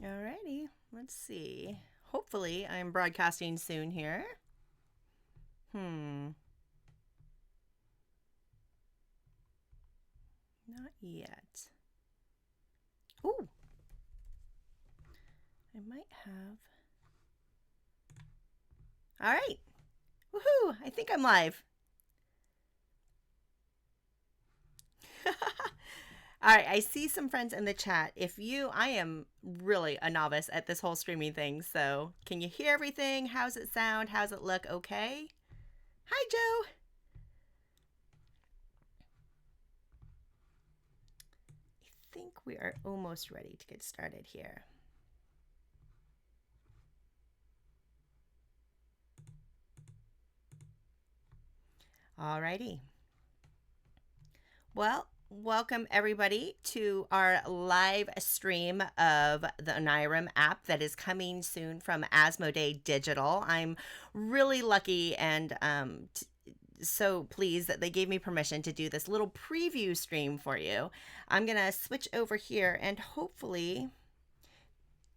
Alrighty, let's see. Hopefully, I'm broadcasting soon here. Hmm, not yet. Ooh, I might have. All right, woohoo! I think I'm live. All right, I see some friends in the chat. I am really a novice at this whole streaming thing. So, can you hear everything? How's it sound? How's it look? Okay. Hi, Joe. I think we are almost ready to get started here. Alrighty. Well, welcome everybody to our live stream of the Onirim app that is coming soon from Asmodee Digital. I'm really lucky and so pleased that they gave me permission to do this little preview stream for you. I'm going to switch over here and hopefully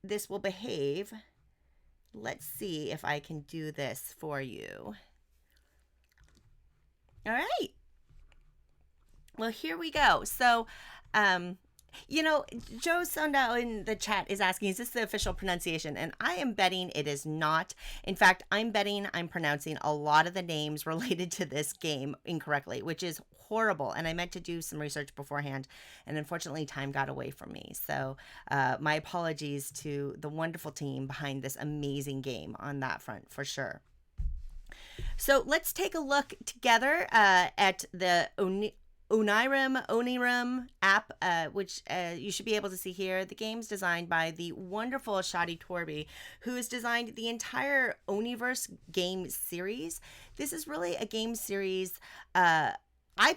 this will behave. Let's see if I can do this for you. All right. Well, here we go. So, Joe Sundell in the chat is asking, is this the official pronunciation? And I am betting it is not. In fact, I'm betting I'm pronouncing a lot of the names related to this game incorrectly, which is horrible. And I meant to do some research beforehand, and unfortunately, time got away from me. So, my apologies to the wonderful team behind this amazing game on that front for sure. So let's take a look together at the Onirim app, which you should be able to see here. The game's designed by the wonderful Shadi Torby, who has designed the entire Oniverse game series. This is really a game series. I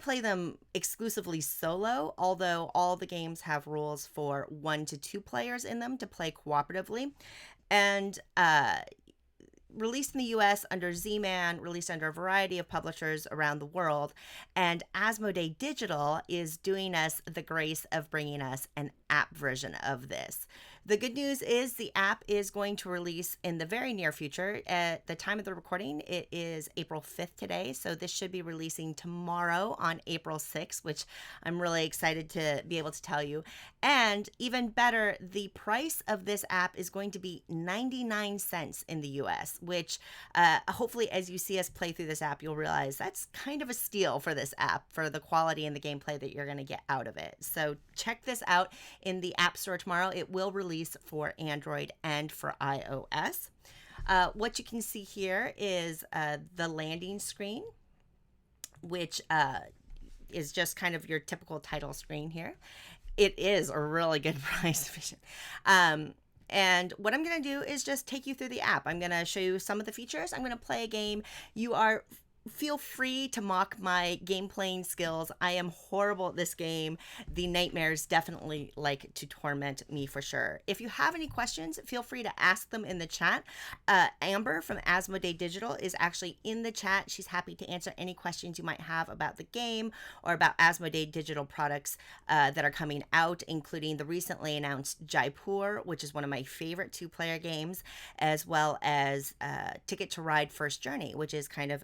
play them exclusively solo, although all the games have rules for 1 to 2 players in them to play cooperatively. And released in the US under Z-Man, released under a variety of publishers around the world. And Asmodee Digital is doing us the grace of bringing us an app version of this. The good news is the app is going to release in the very near future. At the time of the recording, it is April 5th today. So this should be releasing tomorrow on April 6th, which I'm really excited to be able to tell you. And even better, the price of this app is going to be 99 cents in the US, which hopefully as you see us play through this app, you'll realize that's kind of a steal for this app for the quality and the gameplay that you're going to get out of it. So check this out in the App Store tomorrow. It will release for Android and for iOS. What you can see here is the landing screen, which is just kind of your typical title screen here. It is a really good price. And what I'm going to do is just take you through the app. I'm going to show you some of the features. I'm going to play a game. Feel free to mock my game playing skills. I am horrible at this game. The nightmares definitely like to torment me for sure. If you have any questions, feel free to ask them in the chat. Amber from Asmodee Digital is actually in the chat. She's happy to answer any questions you might have about the game or about Asmodee Digital products that are coming out, including the recently announced Jaipur, which is one of my favorite 2-player games, as well as Ticket to Ride First Journey, which is kind of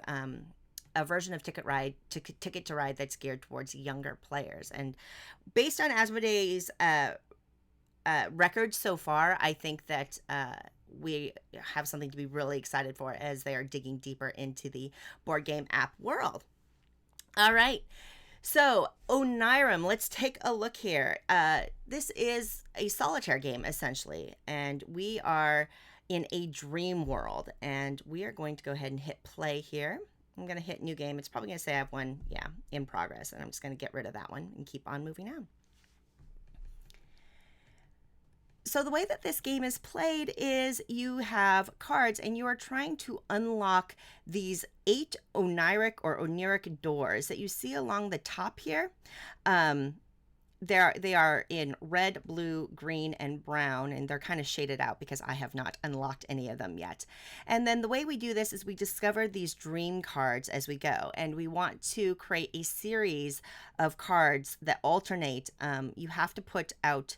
a version of Ticket to Ride that's geared towards younger players. And based on Asmodee's records so far, I think that we have something to be really excited for as they are digging deeper into the board game app world. All right. So, Onirim, let's take a look here. This is a solitaire game, essentially, and we are in a dream world, and we are going to go ahead and hit play here. I'm going to hit new game. It's probably going to say I have one, in progress, and I'm just going to get rid of that one and keep on moving on. So the way that this game is played is you have cards and you are trying to unlock these 8 oniric doors that you see along the top here. They are in red, blue, green, and brown, and they're kind of shaded out because I have not unlocked any of them yet. And then the way we do this is we discover these dream cards as we go, and we want to create a series of cards that alternate. You have to put out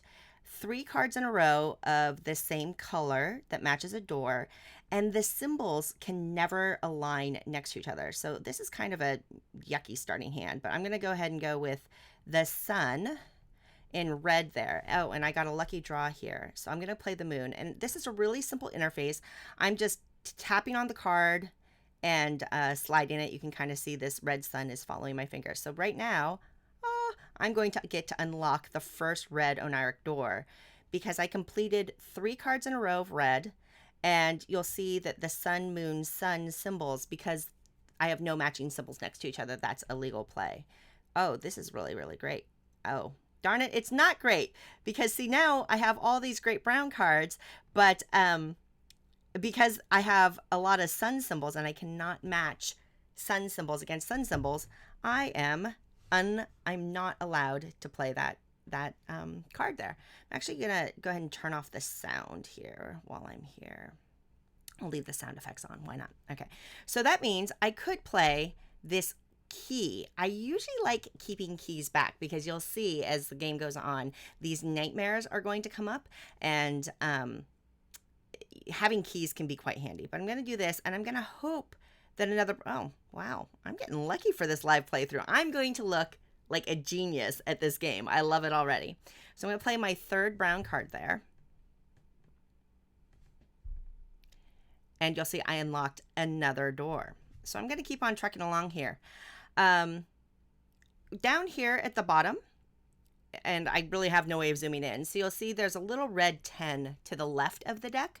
3 cards in a row of the same color that matches a door, and the symbols can never align next to each other. So this is kind of a yucky starting hand, but I'm going to go ahead and go with the sun in red there. Oh, and I got a lucky draw here. So I'm going to play the moon. And this is a really simple interface. I'm just tapping on the card and sliding it. You can kind of see this red sun is following my finger. So right now, I'm going to get to unlock the first red Oniric door because I completed 3 cards in a row of red. And you'll see that the sun, moon, sun symbols, because I have no matching symbols next to each other, that's a legal play. Oh, this is really, really great. Oh, darn it, it's not great because see, now I have all these great brown cards, but because I have a lot of sun symbols and I cannot match sun symbols against sun symbols, I'm not allowed to play that card there. I'm actually gonna go ahead and turn off the sound here while I'm here. I'll leave the sound effects on. Why not? Okay. So that means I could play this key. I usually like keeping keys back because you'll see as the game goes on, these nightmares are going to come up, and having keys can be quite handy. But I'm going to do this, and I'm going to hope that oh, wow. I'm getting lucky for this live playthrough. I'm going to look like a genius at this game. I love it already. So I'm going to play my 3rd brown card there. And you'll see I unlocked another door. So I'm going to keep on trucking along here. Down here at the bottom, and I really have no way of zooming in, so you'll see there's a little red 10 to the left of the deck.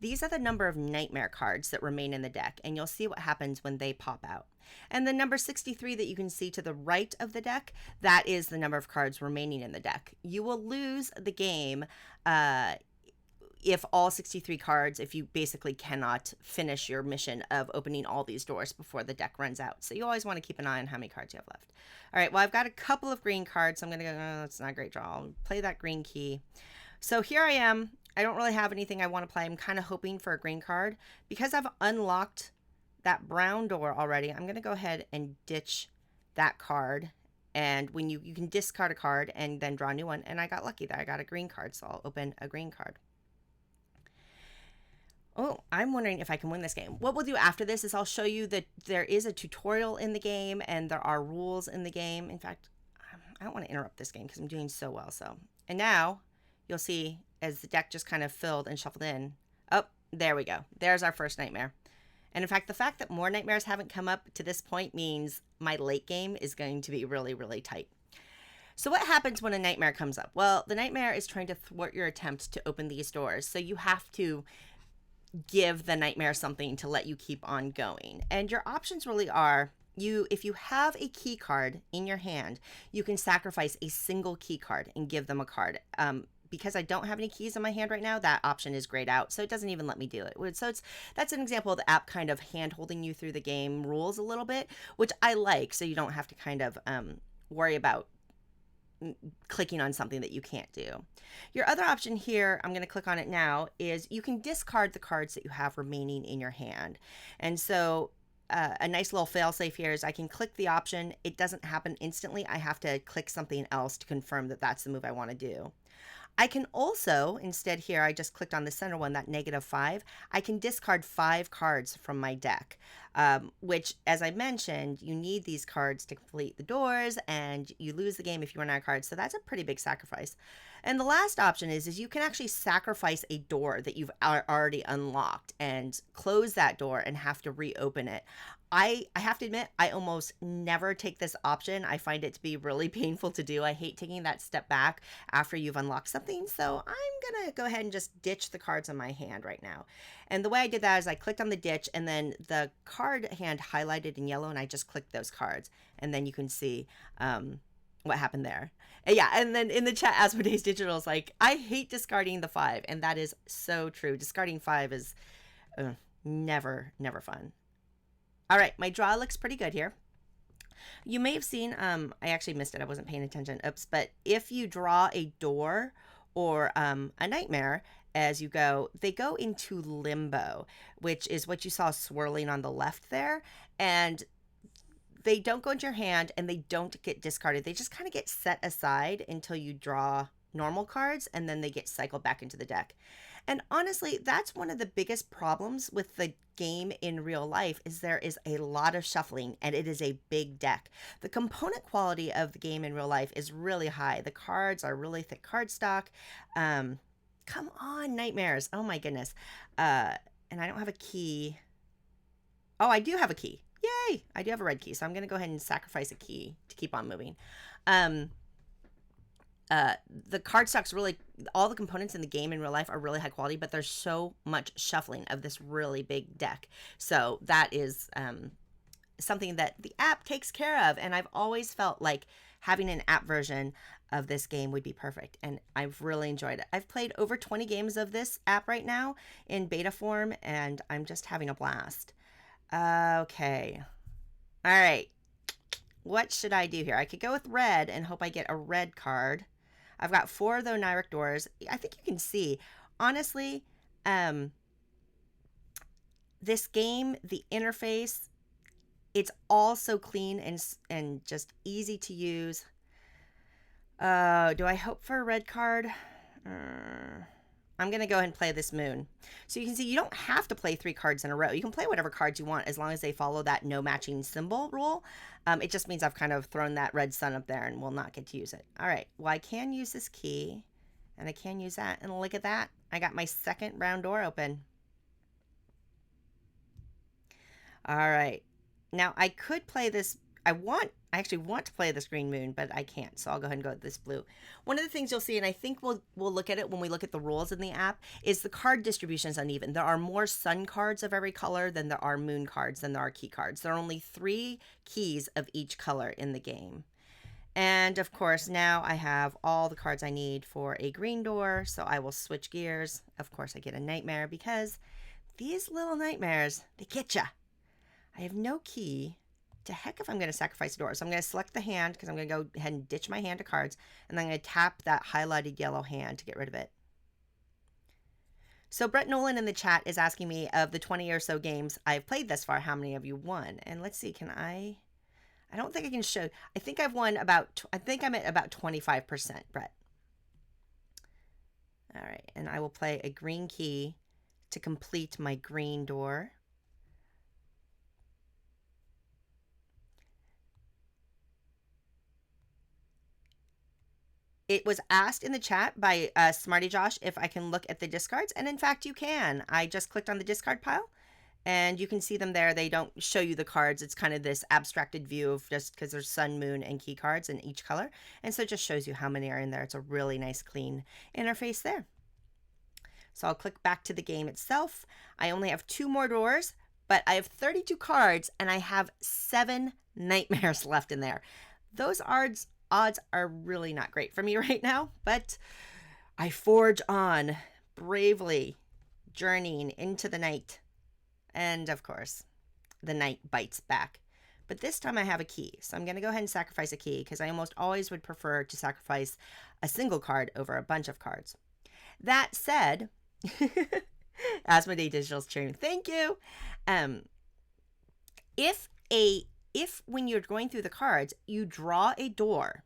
These are the number of nightmare cards that remain in the deck, and you'll see what happens when they pop out. And the number 63 that you can see to the right of the deck, that is the number of cards remaining in the deck. You will lose the game if all 63 cards, if you basically cannot finish your mission of opening all these doors before the deck runs out. So you always want to keep an eye on how many cards you have left. All right, well, I've got a couple of green cards, so I'm going to go, oh, that's not a great draw. I'll play that green key. So here I am. I don't really have anything I want to play. I'm kind of hoping for a green card. Because I've unlocked that brown door already, I'm going to go ahead and ditch that card. And when you can discard a card and then draw a new one. And I got lucky that I got a green card, so I'll open a green card. Oh, I'm wondering if I can win this game. What we'll do after this is I'll show you that there is a tutorial in the game and there are rules in the game. In fact, I don't want to interrupt this game because I'm doing so well. And now you'll see as the deck just kind of filled and shuffled in. Oh, there we go. There's our first nightmare. And in fact, the fact that more nightmares haven't come up to this point means my late game is going to be really, really tight. So what happens when a nightmare comes up? Well, the nightmare is trying to thwart your attempt to open these doors. So you have to give the nightmare something to let you keep on going. And your options really are, if you have a key card in your hand, you can sacrifice a single key card and give them a card. Because I don't have any keys in my hand right now, that option is grayed out, so it doesn't even let me do it. So that's an example of the app kind of hand-holding you through the game rules a little bit, which I like, so you don't have to kind of worry about clicking on something that you can't do. Your other option here, I'm going to click on it now, is you can discard the cards that you have remaining in your hand. And so a nice little fail-safe here is I can click the option. It doesn't happen instantly. I have to click something else to confirm that that's the move I want to do. I can also, instead here, I just clicked on the center one, that -5. I can discard 5 cards from my deck, which, as I mentioned, you need these cards to complete the doors, and you lose the game if you run out of cards. So that's a pretty big sacrifice. And the last option is you can actually sacrifice a door that you've already unlocked and close that door and have to reopen it. I have to admit, I almost never take this option. I find it to be really painful to do. I hate taking that step back after you've unlocked something. So I'm going to go ahead and just ditch the cards on my hand right now. And the way I did that is I clicked on the ditch, and then the card hand highlighted in yellow, and I just clicked those cards. And then you can see what happened there. Yeah, and then in the chat, Asmodee Digital is like, I hate discarding the 5. And that is so true. Discarding 5 is never fun. All right, my draw looks pretty good here. You may have seen, I actually missed it. I wasn't paying attention. Oops. But if you draw a door or a nightmare as you go, they go into limbo, which is what you saw swirling on the left there. And they don't go into your hand and they don't get discarded. They just kind of get set aside until you draw normal cards, and then they get cycled back into the deck. And honestly, that's one of the biggest problems with the game in real life is there is a lot of shuffling and it is a big deck. The component quality of the game in real life is really high. The cards are really thick cardstock. Come on, nightmares. Oh my goodness. And I don't have a key. Oh, I do have a key. Yay! I do have a red key, so I'm going to go ahead and sacrifice a key to keep on moving. The cardstock's really, all the components in the game in real life are really high quality, but there's so much shuffling of this really big deck. So that is something that the app takes care of. And I've always felt like having an app version of this game would be perfect. And I've really enjoyed it. I've played over 20 games of this app right now in beta form, and I'm just having a blast. Okay. All right. What should I do here? I could go with red and hope I get a red card. I've got 4 of the Onirim doors. I think you can see, honestly, this game, the interface, it's all so clean and just easy to use. Do I hope for a red card? I'm going to go ahead and play this moon. So you can see you don't have to play 3 cards in a row. You can play whatever cards you want as long as they follow that no matching symbol rule. It just means I've kind of thrown that red sun up there and will not get to use it. All right. Well, I can use this key and I can use that. And look at that. I got my second round door open. All right. Now I could play this. I actually want to play this green moon, but I can't. So I'll go ahead and go with this blue. One of the things you'll see, and I think we'll look at it when we look at the rules in the app, is the card distribution is uneven. There are more sun cards of every color than there are moon cards than there are key cards. There are only 3 keys of each color in the game. And of course, now I have all the cards I need for a green door. So I will switch gears. Of course, I get a nightmare because these little nightmares, they get ya. I have no key. To heck if I'm going to sacrifice a door. So I'm going to select the hand because I'm going to go ahead and ditch my hand of cards. And then I'm going to tap that highlighted yellow hand to get rid of it. So Brett Nolan in the chat is asking me, of the 20 or so games I've played thus far, how many have you won? And let's see, can I don't think I can show. I think I've won about, I think I'm at about 25%, Brett. All right. And I will play a green key to complete my green door. It was asked in the chat by Smarty Josh if I can look at the discards, and in fact you can. I just clicked on the discard pile, and you can see them there. They don't show you the cards. It's kind of this abstracted view of just because there's sun, moon, and key cards in each color, and so it just shows you how many are in there. It's a really nice, clean interface there. So I'll click back to the game itself. I only have 2 more doors, but I have 32 cards, and I have 7 nightmares left in there. Those odds are really not great for me right now, but I forge on, bravely journeying into the night. And of course, the night bites back. But this time I have a key, so I'm going to go ahead and sacrifice a key because I almost always would prefer to sacrifice a single card over a bunch of cards. That said, Asmodee Digital's cheering. Thank you. If when you're going through the cards, you draw a door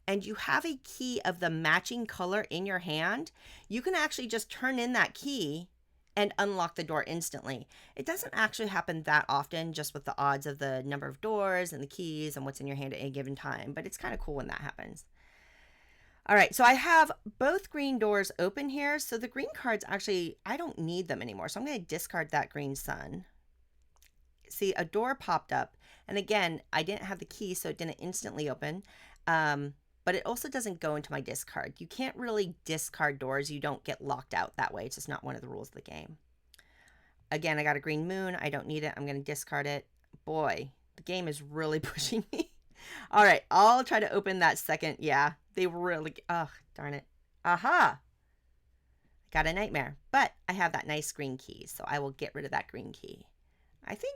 and you have a key of the matching color in your hand, you can actually just turn in that key and unlock the door instantly. It doesn't actually happen that often, just with the odds of the number of doors and the keys and what's in your hand at any given time, but it's kind of cool when that happens. All right, so I have both green doors open here. So the green cards, actually, I don't need them anymore. So I'm going to discard that green sun. See, a door popped up. And again, I didn't have the key, so it didn't instantly open. But it also doesn't go into my discard. You can't really discard doors. You don't get locked out that way. It's just not one of the rules of the game. Again, I got a green moon. I don't need it. I'm going to discard it. Boy, the game is really pushing me. All right, I'll try to open that second. Yeah, they really, oh, darn it. Aha! Got a nightmare. But I have that nice green key, so I will get rid of that green key. I think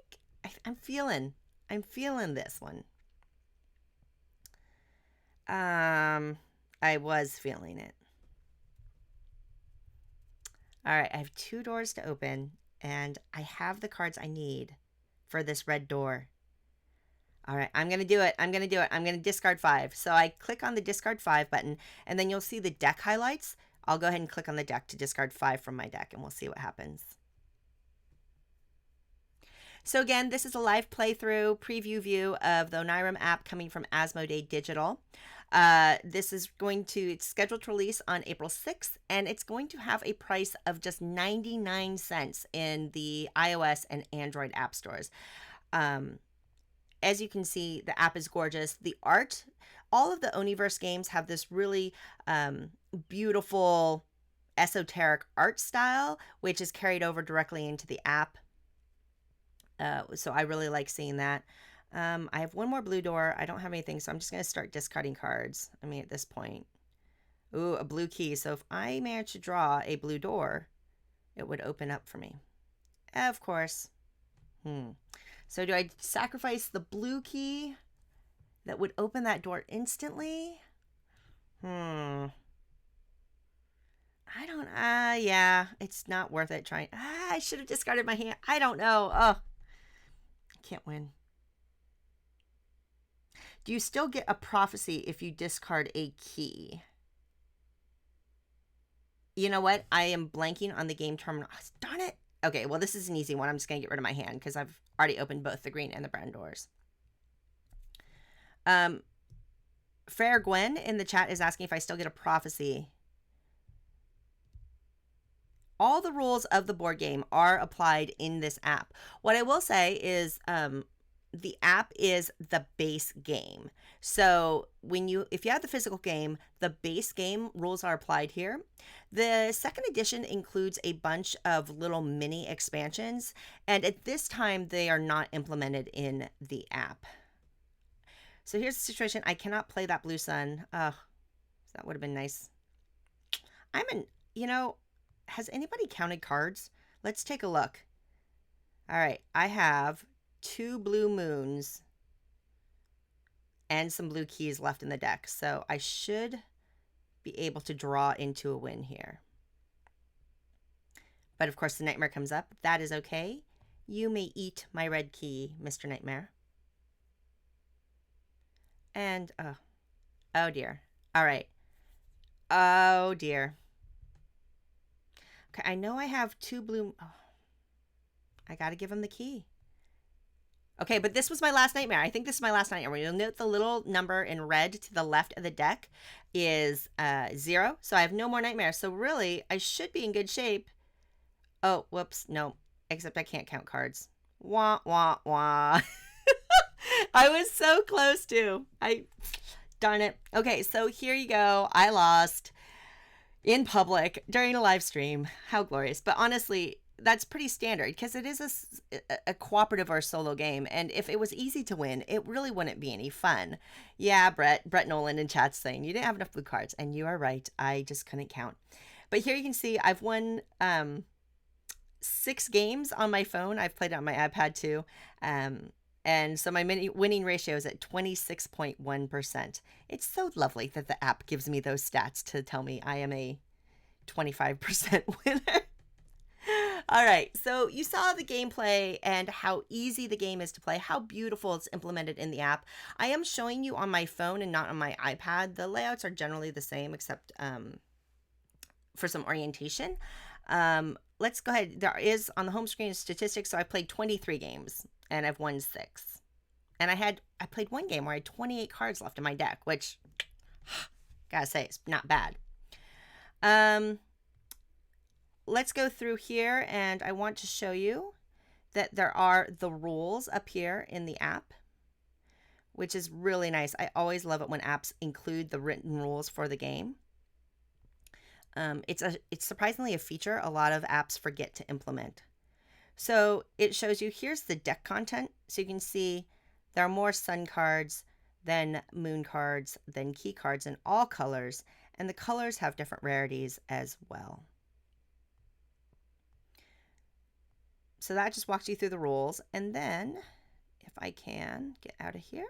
I'm feeling this one. I was feeling it. All right, I have 2 doors to open, and I have the cards I need for this red door. All right, I'm going to do it. I'm going to do it. I'm going to discard 5. So I click on the discard 5 button, and then you'll see the deck highlights. I'll go ahead and click on the deck to discard 5 from my deck, and we'll see what happens. So again, this is a live playthrough preview view of the Onirim app coming from Asmodee Digital. This is it's scheduled to release on April 6th, and it's going to have a price of just 99 cents in the iOS and Android app stores. As you can see, the app is gorgeous. The art, all of the Oniverse games have this really beautiful, esoteric art style, which is carried over directly into the app. So I really like seeing that. I have one more blue door. I don't have anything, so I'm just going to start discarding cards. I mean, at this point. Ooh, a blue key. So if I manage to draw a blue door, it would open up for me. Of course. So do I sacrifice the blue key that would open that door instantly? I don't, yeah, it's not worth it trying. I should have discarded my hand. I don't know. Oh, I can't win. Do you still get a prophecy if you discard a key? You know what? I am blanking on the game terminal. Oh, darn it. Okay, well, this is an easy one. I'm just going to get rid of my hand because I've already opened both the green and the brown doors. Fair Gwen in the chat is asking if I still get a prophecy. All the rules of the board game are applied in this app. What I will say is the app is the base game. So if you have the physical game, the base game rules are applied here. The second edition includes a bunch of little mini expansions, and at this time they are not implemented in the app. So here's the situation. I cannot play that blue sun. That would have been nice. Has anybody counted cards? Let's take a look. All right, I have 2 blue moons and some blue keys left in the deck. So I should be able to draw into a win here. But of course the nightmare comes up. That is okay. You may eat my red key, Mr. Nightmare. And, oh dear. All right. Oh dear. Okay, I know I have 2 blue. Oh, I got to give him the key. Okay, but this was my last nightmare. I think this is my last nightmare. You'll note the little number in red to the left of the deck is 0. So I have no more nightmares. So really, I should be in good shape. Oh, whoops. No, except I can't count cards. Wah, wah, wah. I was so close to. Darn it. Okay, so here you go. I lost in public during a live stream. How glorious. But honestly, that's pretty standard because it is a cooperative or solo game. And if it was easy to win, it really wouldn't be any fun. Yeah, Brett Nolan in chat's saying you didn't have enough blue cards. And you are right. I just couldn't count. But here you can see I've won 6 games on my phone. I've played it on my iPad too. And so my winning ratio is at 26.1%. It's so lovely that the app gives me those stats to tell me I am a 25% winner. All right, so you saw the gameplay and how easy the game is to play, how beautiful it's implemented in the app. I am showing you on my phone and not on my iPad. The layouts are generally the same except for some orientation. Let's go ahead. There is on the home screen statistics. So I played 23 games and I've won 6. And I played one game where I had 28 cards left in my deck, which gotta say it's not bad. Let's go through here and I want to show you that there are the rules up here in the app, which is really nice. I always love it when apps include the written rules for the game. It's surprisingly a feature a lot of apps forget to implement. So it shows you, here's the deck content. So you can see there are more sun cards than moon cards, than key cards in all colors. And the colors have different rarities as well. So that just walks you through the rules. And then if I can get out of here,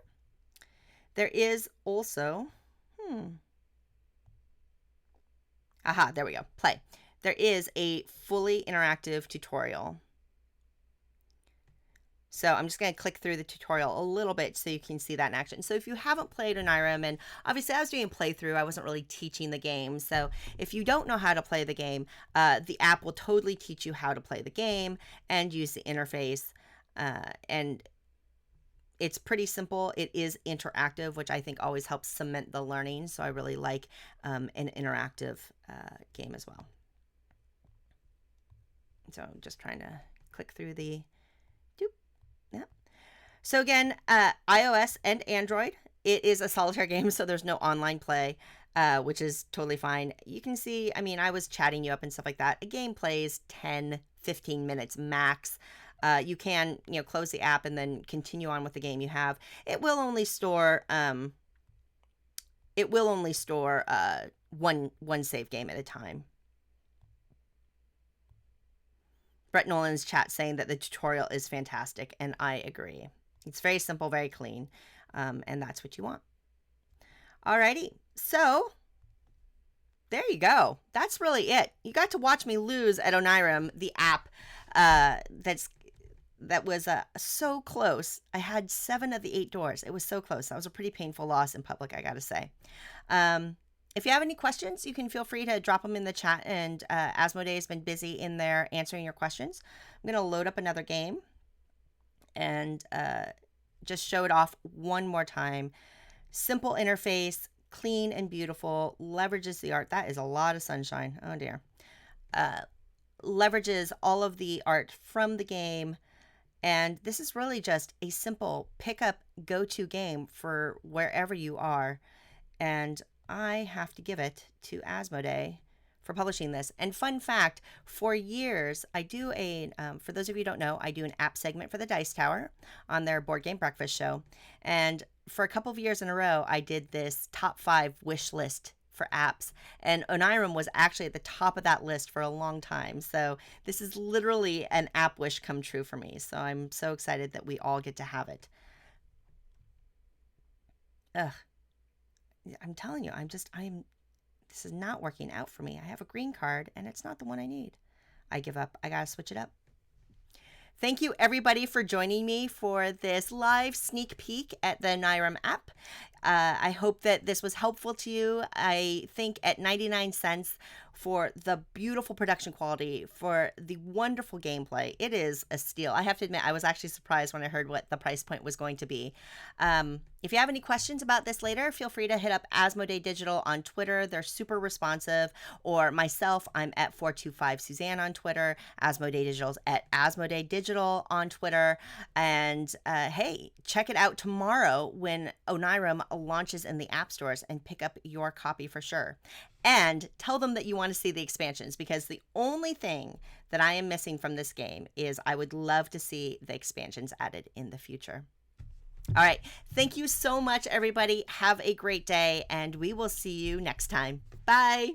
there is also, there we go, play. There is a fully interactive tutorial. So I'm just going to click through the tutorial a little bit so you can see that in action. So if you haven't played Onirim, and obviously I was doing a playthrough, I wasn't really teaching the game. So if you don't know how to play the game, the app will totally teach you how to play the game and use the interface. And it's pretty simple. It is interactive, which I think always helps cement the learning. So I really like an interactive game as well. So I'm just trying to click through the yeah. So again, iOS and Android, it is a solitaire game, so there's no online play, which is totally fine. You can see, I mean, I was chatting you up and stuff like that. A game plays 10, 15 minutes max. You can, close the app and then continue on with the game you have. It will only store one save game at a time. Brett Nolan's chat saying that the tutorial is fantastic, and I agree. It's very simple, very clean, and that's what you want. Alrighty, so there you go. That's really it. You got to watch me lose at Onirim, the app that was so close. I had 7 of the 8 doors. It was so close. That was a pretty painful loss in public, I gotta say. If you have any questions, you can feel free to drop them in the chat, and Asmodee has been busy in there answering your questions. I'm going to load up another game and just show it off one more time. Simple interface, clean and beautiful, leverages the art. That is a lot of sunshine. Oh dear. Leverages all of the art from the game. And this is really just a simple pick up, go-to game for wherever you are. And I have to give it to Asmodee for publishing this. And fun fact, for years, I do for those of you who don't know, I do an app segment for the Dice Tower on their Board Game Breakfast show. And for a couple of years in a row, I did this top 5 wish list for apps. And Onirim was actually at the top of that list for a long time. So this is literally an app wish come true for me. So I'm so excited that we all get to have it. Ugh. I'm telling you, this is not working out for me. I have a green card and it's not the one I need. I give up. I gotta switch it up. Thank you everybody for joining me for this live sneak peek at the Onirim app. I hope that this was helpful to you. I think at 99 cents for the beautiful production quality, for the wonderful gameplay, it is a steal. I have to admit, I was actually surprised when I heard what the price point was going to be. If you have any questions about this later, feel free to hit up Asmodee Digital on Twitter. They're super responsive. Or myself, I'm at 425 Suzanne on Twitter. Asmodee Digital's at Asmodee Digital on Twitter. And hey, check it out tomorrow when Onirim launches in the app stores, and pick up your copy for sure. And tell them that you want to see the expansions, because the only thing that I am missing from this game is I would love to see the expansions added in the future. All right. Thank you so much, everybody. Have a great day, and we will see you next time. Bye.